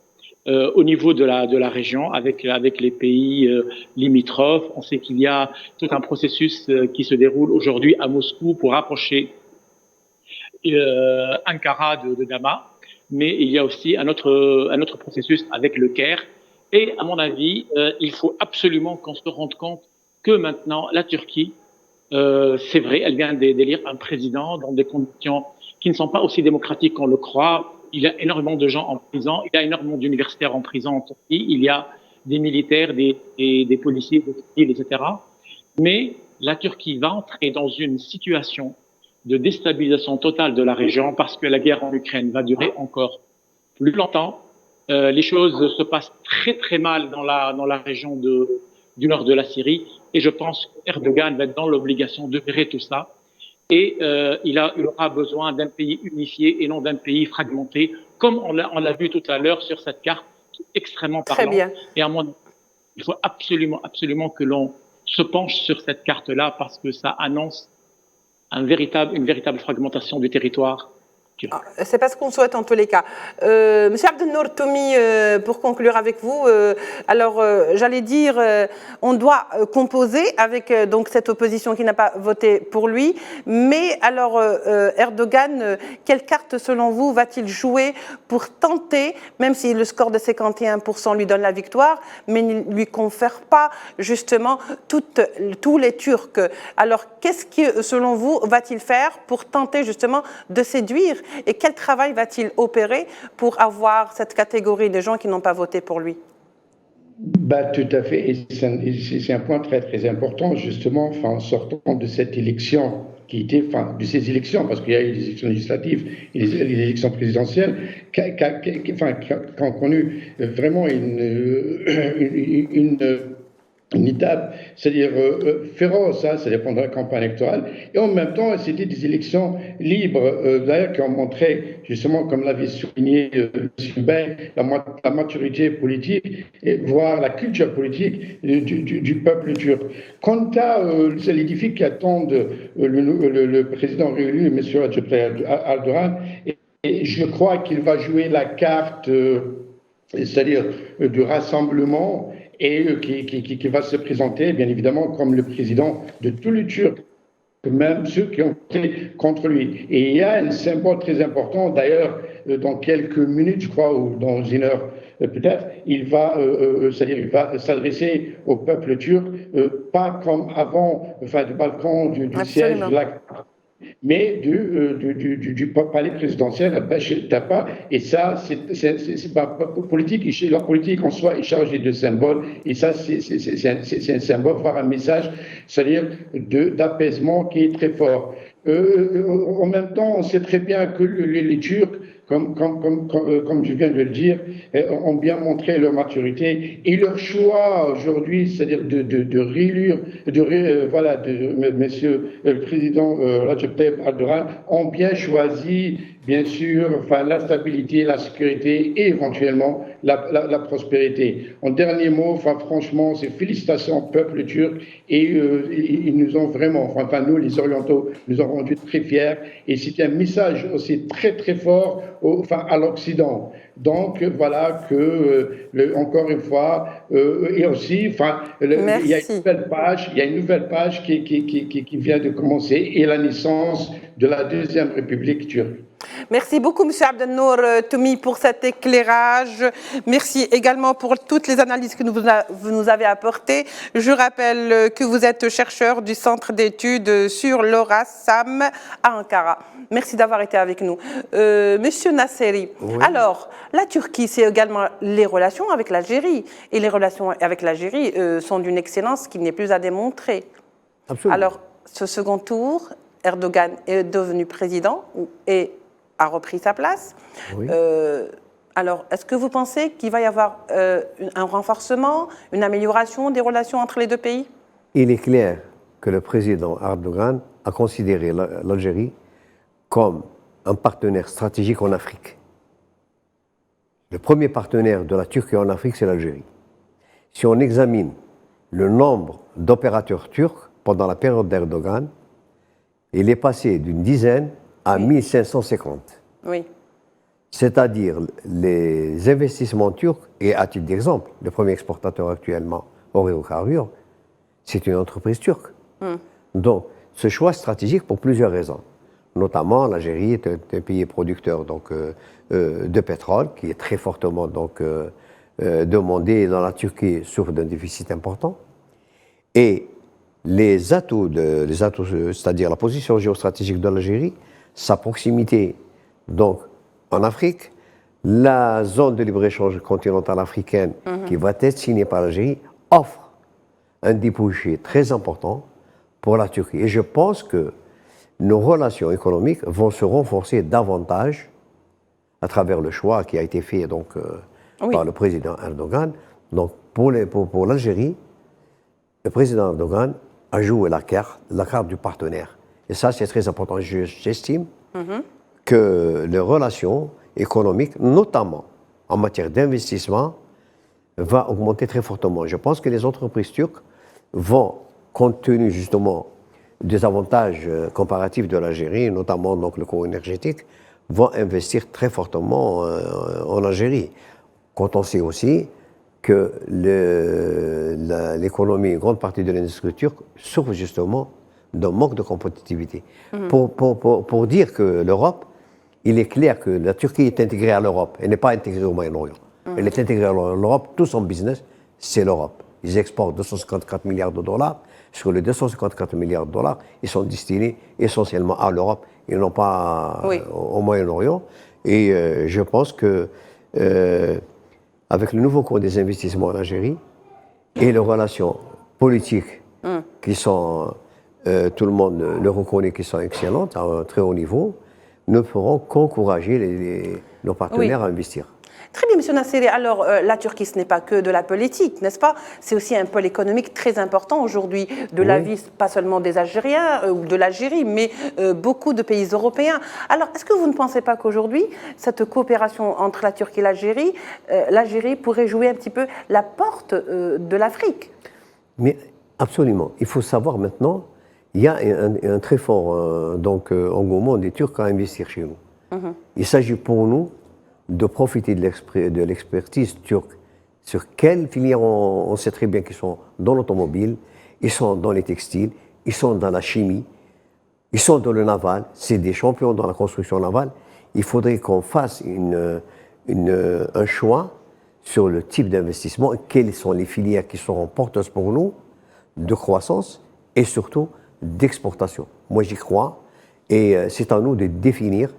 au niveau de la région avec les pays limitrophes. On sait qu'il y a tout un processus qui se déroule aujourd'hui à Moscou pour rapprocher Ankara de Damas, mais il y a aussi un autre processus avec le Caire. Et à mon avis, il faut absolument qu'on se rende compte que maintenant la Turquie, c'est vrai, elle vient d'élire un président dans des conditions qui ne sont pas aussi démocratiques qu'on le croit. Il y a énormément de gens en prison, il y a énormément d'universitaires en prison en Turquie, il y a des militaires, des policiers, des civils, etc. Mais la Turquie va entrer dans une situation de déstabilisation totale de la région parce que la guerre en Ukraine va durer encore plus longtemps. Les choses se passent très très mal dans la région du nord de la Syrie, et je pense qu'Erdogan va être dans l'obligation de gérer tout ça. Et il aura besoin d'un pays unifié et non d'un pays fragmenté, comme on l'a vu tout à l'heure sur cette carte qui est extrêmement parlante. Très bien. Et à mon avis, il faut absolument que l'on se penche sur cette carte-là parce que ça annonce une véritable fragmentation du territoire.
C'est pas ce qu'on souhaite en tous les cas. Monsieur Abdelnour Toumi, pour conclure avec vous, alors j'allais dire, on doit composer avec donc cette opposition qui n'a pas voté pour lui, mais alors Erdogan, quelle carte selon vous va-t-il jouer pour tenter, même si le score de 51% lui donne la victoire, mais ne lui confère pas justement tous les Turcs. Alors qu'est-ce que selon vous va-t-il faire pour tenter justement de séduire? Et quel travail va-t-il opérer pour avoir cette catégorie de gens qui n'ont pas voté pour lui?
Tout à fait. Et c'est un point très, très important, justement, en sortant de cette élection qui était, de ces élections, parce qu'il y a eu les élections législatives et les élections présidentielles, qui ont connu vraiment une étape, c'est-à-dire féroce, ça dépend de la campagne électorale, et en même temps, c'était des élections libres, d'ailleurs, qui ont montré, justement, comme l'avait souligné M. Bey, la maturité politique, et voire la culture politique du peuple turc. Quant à les défis qui attendent le président réélu, M. Recep Tayyip Erdogan, Et je crois qu'il va jouer la carte, c'est-à-dire du rassemblement, et qui va se présenter, bien évidemment, comme le président de tous les Turcs, même ceux qui ont été contre lui. Et il y a un symbole très important, d'ailleurs, dans quelques minutes, je crois, ou dans une heure peut-être, il va s'adresser au peuple turc, pas comme avant, enfin, du balcon du siège de la... mais du palais présidentiel à Beşiktaş. Et ça, c'est pas politique. La politique en soi est chargée de symboles. Et ça, c'est un symbole, voire un message, c'est-à-dire d'apaisement qui est très fort. En même temps, on sait très bien que les Turcs, comme je viens de le dire, ont bien montré leur maturité et leur choix aujourd'hui, c'est-à-dire de réélire, de Monsieur le Président Recep Tayyip Erdogan, ont bien choisi, bien sûr, enfin, la stabilité, la sécurité et éventuellement la prospérité. En dernier mot, enfin, franchement, c'est félicitations au peuple turc et ils nous ont vraiment, enfin, nous, les Orientaux, nous ont rendus très fiers et c'est un message aussi très, très fort à l'Occident. Donc, voilà que, encore une fois, et aussi, enfin, il y a une nouvelle page qui vient de commencer et la naissance de la Deuxième République turque.
Merci beaucoup, M. Abdelnour Toumi, pour cet éclairage. Merci également pour toutes les analyses que vous nous avez apportées. Je rappelle que vous êtes chercheur du Centre d'études sur l'Orasam à Ankara. Merci d'avoir été avec nous. Monsieur Nasseri, oui. Alors, la Turquie, c'est également les relations avec l'Algérie. Et les relations avec l'Algérie sont d'une excellence qui n'est plus à démontrer.
Absolument.
Alors, ce second tour, Erdogan est devenu président et a repris sa place. Oui. Alors, est-ce que vous pensez qu'il va y avoir un renforcement, une amélioration des relations entre les deux pays?
Il est clair que le président Erdogan a considéré l'Algérie comme un partenaire stratégique en Afrique. Le premier partenaire de la Turquie en Afrique, c'est l'Algérie. Si on examine le nombre d'opérateurs turcs pendant la période d'Erdogan, il est passé d'une dizaine à 1550.
Oui.
C'est-à-dire les investissements turcs, et à titre d'exemple, le premier exportateur actuellement, Oreocarbures, c'est une entreprise turque. Donc, ce choix stratégique pour plusieurs raisons. Notamment, l'Algérie est un pays producteur donc, de pétrole, qui est très fortement donc, demandé dans la Turquie, souffre d'un déficit important. Et les atouts, c'est-à-dire la position géostratégique de l'Algérie, sa proximité donc, en Afrique, la zone de libre-échange continentale africaine qui va être signée par l'Algérie offre un débouché très important pour la Turquie. Et je pense que nos relations économiques vont se renforcer davantage à travers le choix qui a été fait donc, par le président Erdogan. Donc pour l'Algérie, le président Erdogan a joué la carte du partenaire. Et ça, c'est très important. J'estime que les relations économiques, notamment en matière d'investissement, vont augmenter très fortement. Je pense que les entreprises turques vont, compte tenu justement des avantages comparatifs de l'Algérie, notamment donc le coût énergétique, vont investir très fortement en Algérie. Quand on sait aussi que l'économie, une grande partie de l'industrie turque souffre justement d'un manque de compétitivité. Pour dire que l'Europe, il est clair que la Turquie est intégrée à l'Europe, elle n'est pas intégrée au Moyen-Orient. Elle est intégrée à l'Europe, tout son business, c'est l'Europe. Ils exportent 254 milliards de dollars. Sur les 254 milliards de dollars, ils sont destinés essentiellement à l'Europe et non pas au Moyen-Orient. Et je pense que avec le nouveau cours des investissements en Algérie et les relations politiques qui sont, tout le monde le reconnaît, qui sont excellentes à un très haut niveau, ne feront qu'encourager nos partenaires à investir.
Très bien, M. Nasseri. Alors, la Turquie, ce n'est pas que de la politique, n'est-ce pas? C'est aussi un pôle économique très important aujourd'hui de la vie, pas seulement des Algériens ou de l'Algérie, mais beaucoup de pays européens. Alors, est-ce que vous ne pensez pas qu'aujourd'hui, cette coopération entre la Turquie et l'Algérie pourrait jouer un petit peu la porte de l'Afrique?
Mais absolument. Il faut savoir maintenant, il y a un très fort engouement des Turcs à investir chez nous. Il s'agit pour nous de profiter de l'expertise turque. Sur quelle filière on sait très bien qu'ils sont dans l'automobile, ils sont dans les textiles, ils sont dans la chimie, ils sont dans le naval, c'est des champions dans la construction navale. Il faudrait qu'on fasse un choix sur le type d'investissement, quelles sont les filières qui seront porteuses pour nous de croissance et surtout d'exportation. Moi, j'y crois et c'est à nous de définir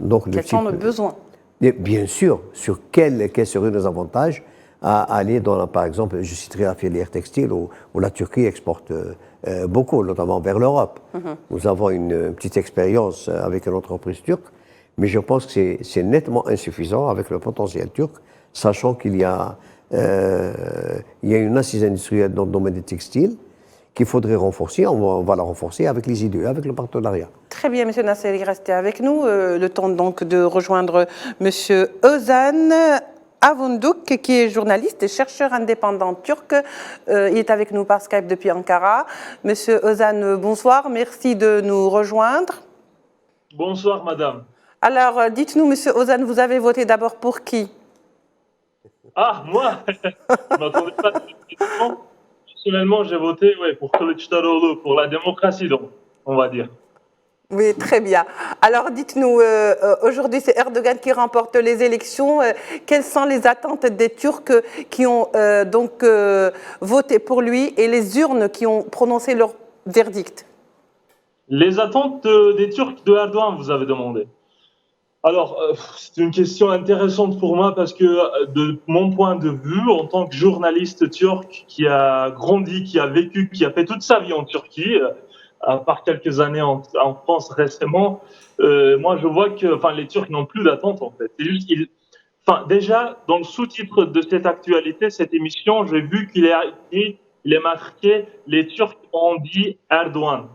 donc,
quels sont nos besoins.
Bien sûr, sur quels seraient nos avantages à aller dans, par exemple, je citerai la filière textile où la Turquie exporte beaucoup, notamment vers l'Europe. Nous avons une petite expérience avec une entreprise turque, mais je pense que c'est nettement insuffisant avec le potentiel turc, sachant qu'il y a une assise industrielle dans le domaine des textiles qu'il faudrait renforcer. On va la renforcer avec les IDE, avec le partenariat.
Très bien, M. Nasseri, restez avec nous. Le temps donc de rejoindre M. Ozan Avunduk, qui est journaliste et chercheur indépendant turc. Il est avec nous par Skype depuis Ankara. Monsieur Ozan, bonsoir. Merci de nous rejoindre.
Bonsoir, madame.
Alors, dites-nous, Monsieur Ozan, vous avez voté d'abord pour qui?
Ah, moi je ne m'attendais pas à cette question. Personnellement, j'ai voté pour Kılıçdaroğlu, pour la démocratie, donc, on va dire.
Oui, très bien. Alors, dites-nous, aujourd'hui, c'est Erdogan qui remporte les élections. Quelles sont les attentes des Turcs qui ont voté pour lui et les urnes qui ont prononcé leur verdict?
Les attentes des Turcs de Erdogan, vous avez demandé. Alors, c'est une question intéressante pour moi parce que, de mon point de vue, en tant que journaliste turc qui a grandi, qui a vécu, qui a fait toute sa vie en Turquie, à part quelques années en France récemment, moi je vois que les Turcs n'ont plus d'attente en fait. C'est juste déjà, dans le sous-titre de cette actualité, cette émission, j'ai vu qu'il est marqué « Les Turcs ont dit Erdogan ».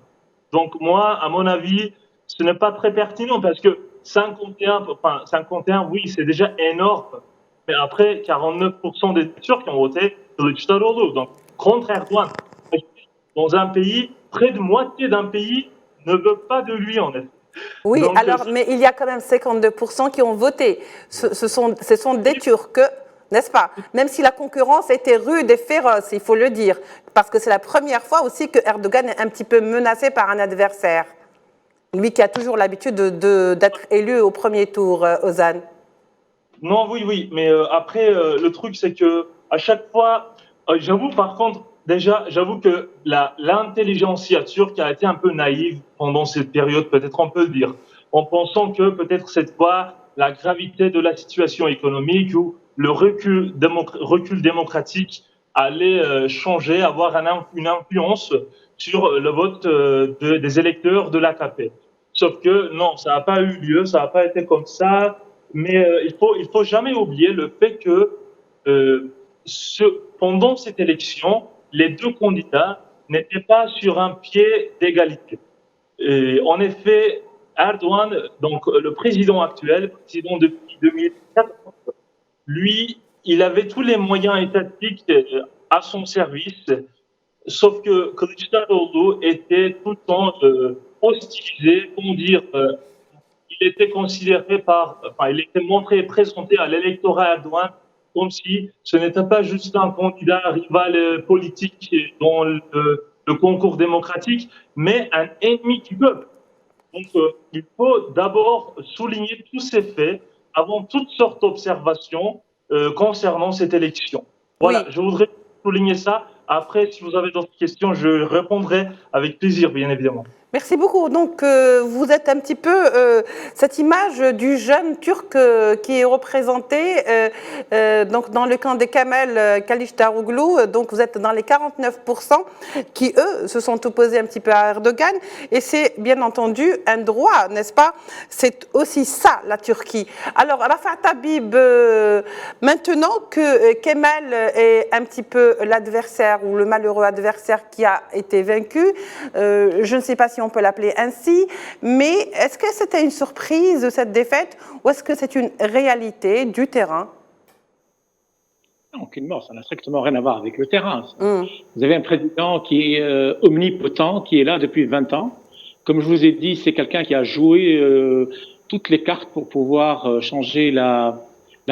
Donc moi, à mon avis, ce n'est pas très pertinent parce que 51, oui, c'est déjà énorme. Mais après, 49% des Turcs ont voté Kılıçdaroğlu, donc contre Erdogan. Dans un pays, près de moitié d'un pays ne veut pas de lui, en effet.
Oui, donc, alors, mais il y a quand même 52% qui ont voté. Ce sont des Turcs, n'est-ce pas? Même si la concurrence était rude et féroce, il faut le dire. Parce que c'est la première fois aussi que Erdogan est un petit peu menacé par un adversaire. Lui qui a toujours l'habitude d'être élu au premier tour, Ozan.
Non, oui, mais après, le truc, c'est que à chaque fois, j'avoue par contre, j'avoue que l'intelligentsia turque a été un peu naïve pendant cette période, peut-être on peut le dire, en pensant que peut-être cette fois, la gravité de la situation économique ou le recul démocratique allait changer, avoir une influence sur le vote des électeurs de l'AKP. Sauf que non, ça n'a pas eu lieu, ça n'a pas été comme ça. Mais il faut jamais oublier le fait que pendant cette élection, les deux candidats n'étaient pas sur un pied d'égalité. En effet, Erdogan, donc le président actuel, président depuis 2014, lui, il avait tous les moyens étatiques à son service, sauf que Kılıçdaroğlu était tout le temps hostilisé, comment dire, il était considéré il était montré et présenté à l'électorat Erdogan comme si ce n'était pas juste un candidat rival politique dans le concours démocratique, mais un ennemi du peuple. Donc, il faut d'abord souligner tous ces faits avant toutes sortes d'observations concernant cette élection. Voilà, oui. Je voudrais souligner ça. Après, si vous avez d'autres questions, je répondrai avec plaisir, bien évidemment.
Merci beaucoup. Donc, vous êtes un petit peu cette image du jeune Turc qui est représenté donc dans le camp des Kemal Kılıçdaroğlu. Donc, vous êtes dans les 49% qui, eux, se sont opposés un petit peu à Erdogan. Et c'est bien entendu un droit, n'est-ce pas? C'est aussi ça, la Turquie. Alors, Rafah Tabib, maintenant que Kemal est un petit peu l'adversaire ou le malheureux adversaire qui a été vaincu, je ne sais pas si on peut l'appeler ainsi, mais est-ce que c'était une surprise, cette défaite, ou est-ce que c'est une réalité du terrain?
Aucunement, ça n'a strictement rien à voir avec le terrain. Vous avez un président qui est omnipotent, qui est là depuis 20 ans. Comme je vous ai dit, c'est quelqu'un qui a joué toutes les cartes pour pouvoir changer la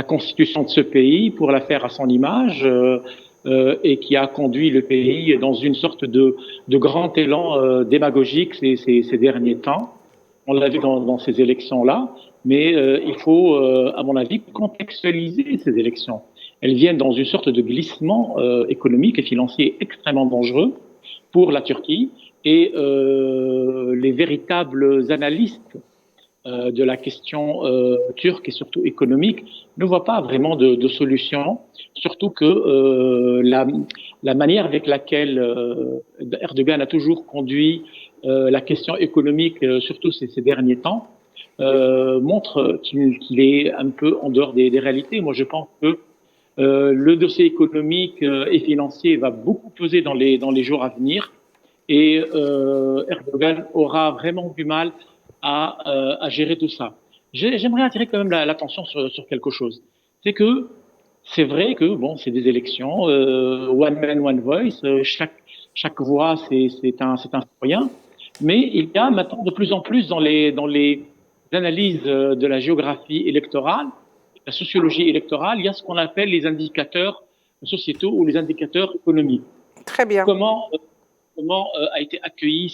constitution de ce pays, pour la faire à son image, et qui a conduit le pays dans une sorte de grand élan démagogique ces derniers temps. On l'a vu dans ces élections-là, mais il faut, à mon avis, contextualiser ces élections. Elles viennent dans une sorte de glissement économique et financier extrêmement dangereux pour la Turquie, et les véritables analystes de la question turque et surtout économique ne voient pas vraiment de solution, surtout que la manière avec laquelle Erdogan a toujours conduit la question économique, surtout ces derniers temps, montre qu'il est un peu en dehors des réalités. Moi, je pense que le dossier économique et financier va beaucoup peser dans les jours à venir, et Erdogan aura vraiment du mal à gérer tout ça. J'aimerais attirer quand même l'attention sur quelque chose. C'est que c'est vrai que bon, c'est des élections, one man, one voice, chaque voix c'est un citoyen, mais il y a maintenant de plus en plus dans les analyses de la géographie électorale, la sociologie électorale, il y a ce qu'on appelle les indicateurs sociétaux ou les indicateurs économiques.
Très bien.
Comment a été accueillie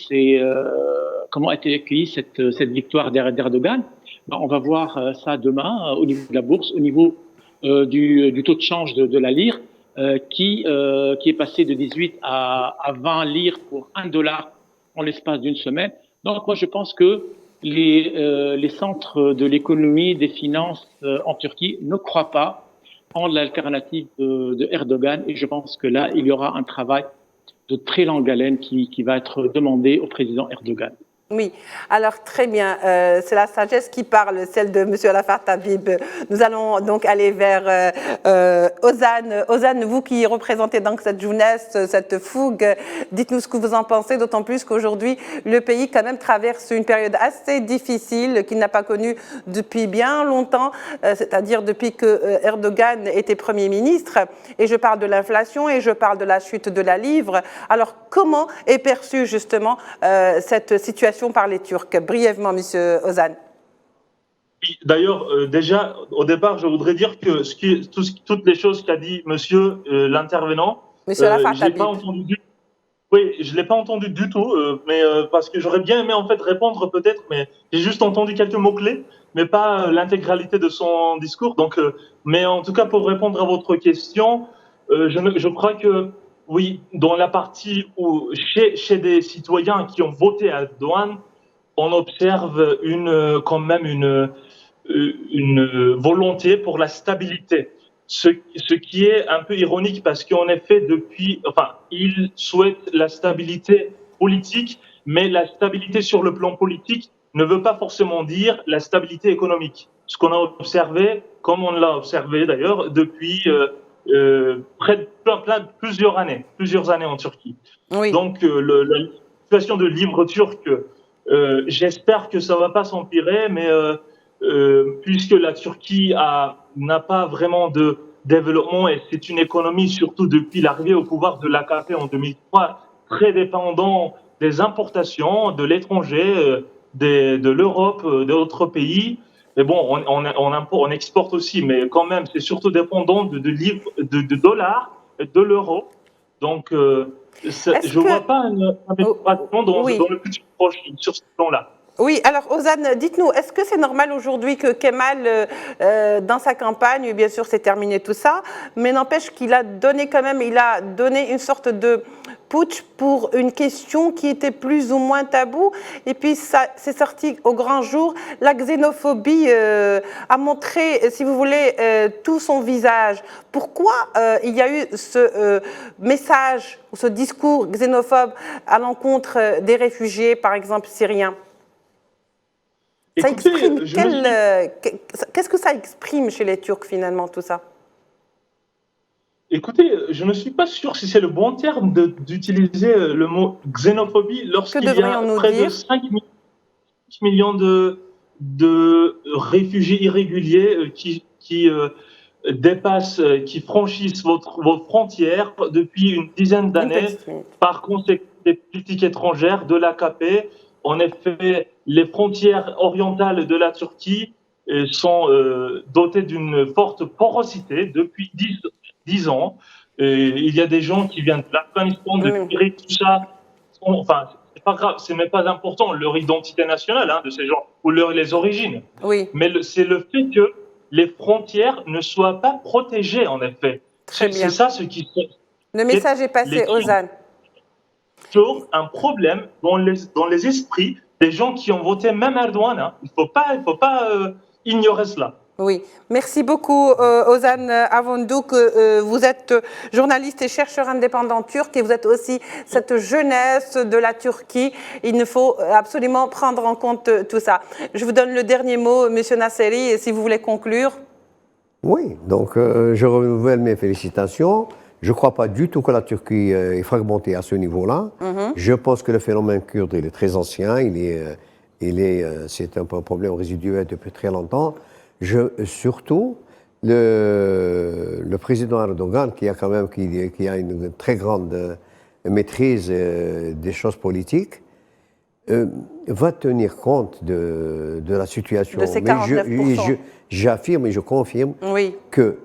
cette victoire d'Erdogan? On va voir ça demain au niveau de la bourse, au niveau du taux de change de la lire, qui est passé de 18 à 20 lires pour $1 en l'espace d'une semaine. Donc moi je pense que les centres de l'économie, des finances en Turquie ne croient pas en l'alternative de Erdogan, et je pense que là il y aura un travail de très longue haleine qui va être demandé au président Erdogan.
Oui, alors très bien, c'est la sagesse qui parle, celle de M. Alafar Tabib. Nous allons donc aller vers Ozan. Ozan, vous qui représentez donc cette jeunesse, cette fougue, dites-nous ce que vous en pensez, d'autant plus qu'aujourd'hui, le pays quand même traverse une période assez difficile qu'il n'a pas connue depuis bien longtemps, c'est-à-dire depuis que Erdogan était Premier ministre. Et je parle de l'inflation et je parle de la chute de la livre. Alors, comment est perçue justement cette situation par les Turcs? Brièvement, Monsieur Ozan.
D'ailleurs, déjà, au départ, je voudrais dire que toutes les choses qu'a dit monsieur l'intervenant,
Monsieur Alafar
je l'ai pas entendu. Oui, je l'ai pas entendu du tout, mais parce que j'aurais bien aimé en fait répondre peut-être, mais j'ai juste entendu quelques mots-clés, mais pas l'intégralité de son discours. Donc, mais en tout cas, pour répondre à votre question, je crois que oui, dans la partie où chez des citoyens qui ont voté à Erdogan, on observe quand même une volonté pour la stabilité. Ce qui est un peu ironique parce qu'en effet, ils souhaitent la stabilité politique, mais la stabilité sur le plan politique ne veut pas forcément dire la stabilité économique. Ce qu'on a observé, comme on l'a observé d'ailleurs, depuis plusieurs années en Turquie. Oui. Donc la situation de livre turc, j'espère que ça va pas s'empirer, mais puisque la Turquie n'a pas vraiment de développement, et c'est une économie surtout depuis l'arrivée au pouvoir de l'AKP en 2003 très dépendant des importations de l'étranger, de l'Europe, d'autres pays. Mais bon, on exporte aussi, mais quand même, c'est surtout dépendant de dollars, de l'euro. Donc, je ne vois pas une amélioration dans le futur proche sur ce plan-là.
Oui, alors Ozan, dites-nous, est-ce que c'est normal aujourd'hui que Kemal, dans sa campagne, bien sûr c'est terminé tout ça, mais n'empêche qu'il a donné une sorte de putsch pour une question qui était plus ou moins taboue, et puis ça c'est sorti au grand jour. La xénophobie a montré, si vous voulez, tout son visage. Pourquoi il y a eu ce message, ou ce discours xénophobe à l'encontre des réfugiés, par exemple syriens? Qu'est-ce que ça exprime chez les Turcs finalement, tout ça?
Écoutez, je ne suis pas sûr si c'est le bon terme d'utiliser le mot xénophobie lorsqu'il y a près de 5 millions de réfugiés irréguliers qui dépassent, qui franchissent vos frontières depuis une dizaine d'années par conséquent des politiques étrangères de l'AKP En effet, les frontières orientales de la Turquie sont dotées d'une forte porosité depuis 10 ans. Il y a des gens qui viennent de l'Afghanistan, de Syrie, tout ça. Enfin, c'est pas grave, c'est même pas important leur identité nationale de ces gens ou les origines.
Oui.
Mais c'est le fait que les frontières ne soient pas protégées, en effet. C'est ça ce qui.
Le message est passé, Ozan.
Sur un problème dans les esprits des gens qui ont voté même Erdogan. Il ne faut pas ignorer cela.
Oui, merci beaucoup Ozan Avundouk. Vous êtes journaliste et chercheur indépendant turc et vous êtes aussi cette jeunesse de la Turquie. Il nous faut absolument prendre en compte tout ça. Je vous donne le dernier mot, Monsieur Nasseri, si vous voulez conclure.
Oui, donc je renouvelle mes félicitations. Je ne crois pas du tout que la Turquie est fragmentée à ce niveau-là. Je pense que le phénomène kurde il est très ancien, c'est un problème résiduel depuis très longtemps. Surtout, le président Erdogan, qui a une très grande maîtrise des choses politiques, va tenir compte de la situation.
De ces 49%.
J'affirme et je confirme que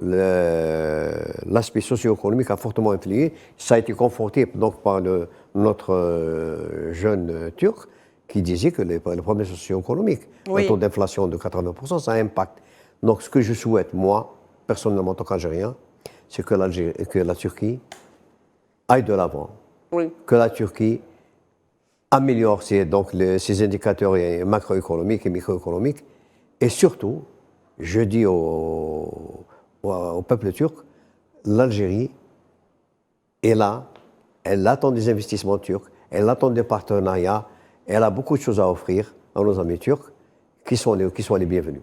l'aspect socio-économique a fortement influé. Ça a été conforté donc par notre jeune Turc qui disait que les problèmes socio-économiques, le taux d'inflation de 80%, ça impacte. Donc ce que je souhaite, moi, personnellement, en tant qu'Algérien, c'est que la Turquie aille de l'avant, que la Turquie améliore ses indicateurs macroéconomiques et microéconomiques, et surtout, je dis au peuple turc, l'Algérie est là, elle attend des investissements turcs, elle attend des partenariats, elle a beaucoup de choses à offrir à nos amis turcs qui sont les bienvenus.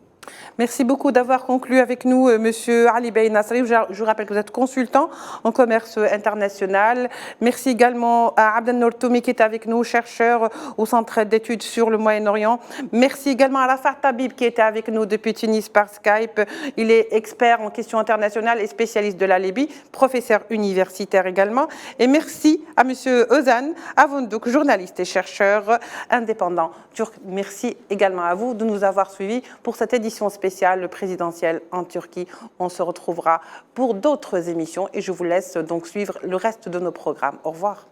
Merci beaucoup d'avoir conclu avec nous, Monsieur Ali Bey Nasseri. Je vous rappelle que vous êtes consultant en commerce international. Merci également à Abdel Nour Toumi qui est avec nous, chercheur au Centre d'études sur le Moyen-Orient. Merci également à Rafat Tabib qui était avec nous depuis Tunis par Skype. Il est expert en questions internationales et spécialiste de la Libye, professeur universitaire également. Et merci à Monsieur Ozan Avundouk, journaliste et chercheur indépendant turc. Merci également à vous de nous avoir suivis pour cette édition spéciale présidentielle en Turquie. On se retrouvera pour d'autres émissions et je vous laisse donc suivre le reste de nos programmes. Au revoir.